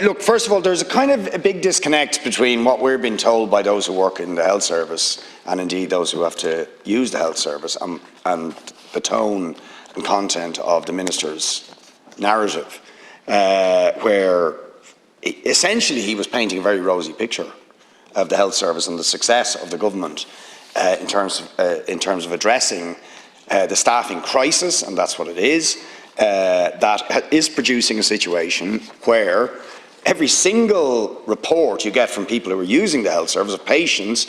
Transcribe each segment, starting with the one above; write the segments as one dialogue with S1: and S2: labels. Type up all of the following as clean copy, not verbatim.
S1: Look, first of all, there's a kind of a big disconnect between what we're being told by those who work in the health service and indeed those who have to use the health service and the tone and content of the Minister's narrative, where essentially he was painting a very rosy picture of the health service and the success of the government in terms of addressing the staffing crisis, and that's what it is. That is producing a situation where every single report you get from people who are using the health service of patients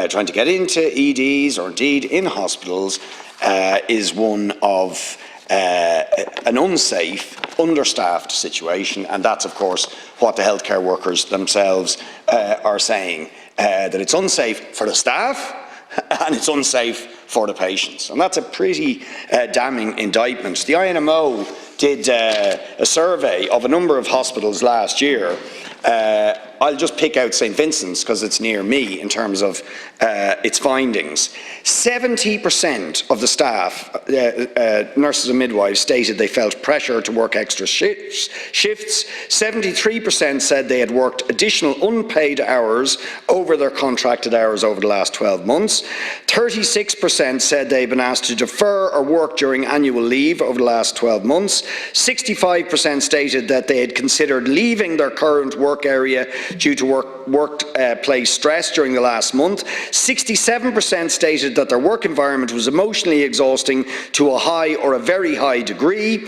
S1: trying to get into EDs or indeed in hospitals is one of an unsafe, understaffed situation, and that's of course what the healthcare workers themselves are saying, that it's unsafe for the staff and it's unsafe for the patients. And that's a pretty damning indictment. The INMO did a survey of a number of hospitals last year. I'll just pick out St Vincent's because it's near me in terms of its findings. 70% of the staff, nurses and midwives, stated they felt pressure to work extra shifts. 73% said they had worked additional unpaid hours over their contracted hours over the last 12 months. 36% said they had been asked to defer or work during annual leave over the last 12 months. 65% stated that they had considered leaving their current work area due to workplace stress during the last month. 67% stated that their work environment was emotionally exhausting to a high or a very high degree.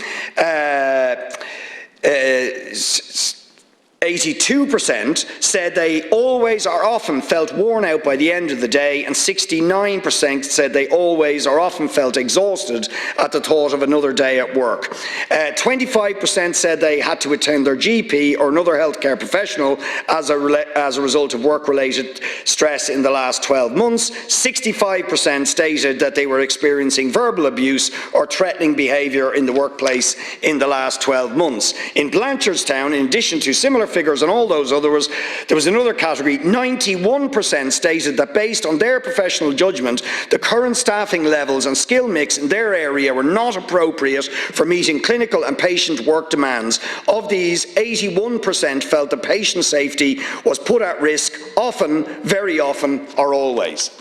S1: 82% said they always or often felt worn out by the end of the day, and 69% said they always or often felt exhausted at the thought of another day at work. 25% said they had to attend their GP or another healthcare professional as a result of work-related stress in the last 12 months. 65% stated that they were experiencing verbal abuse or threatening behaviour in the workplace in the last 12 months. In Blanchardstown, in addition to similar figures and all those others, there was another category. 91% stated that based on their professional judgment, the current staffing levels and skill mix in their area were not appropriate for meeting clinical and patient work demands. Of these, 81% felt that patient safety was put at risk often, very often, or always.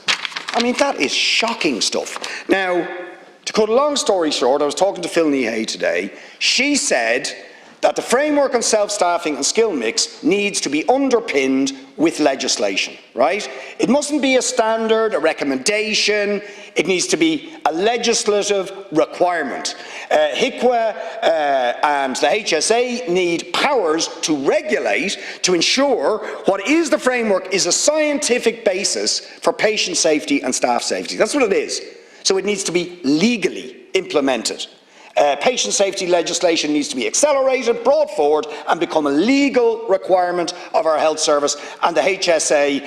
S1: I mean, that is shocking stuff. Now, to cut a long story short, I was talking to Phil Nehay today. She said that the framework on self-staffing and skill mix needs to be underpinned with legislation, right? It mustn't be a standard, a recommendation. It needs to be a legislative requirement. HICWA and the HSA need powers to regulate, to ensure what is the framework is a scientific basis for patient safety and staff safety. That's what it is. So it needs to be legally implemented. Patient safety legislation needs to be accelerated, brought forward and become a legal requirement of our health service, and the HSA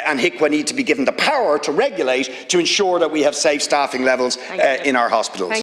S1: and HICWA need to be given the power to regulate to ensure that we have safe staffing levels in our hospitals.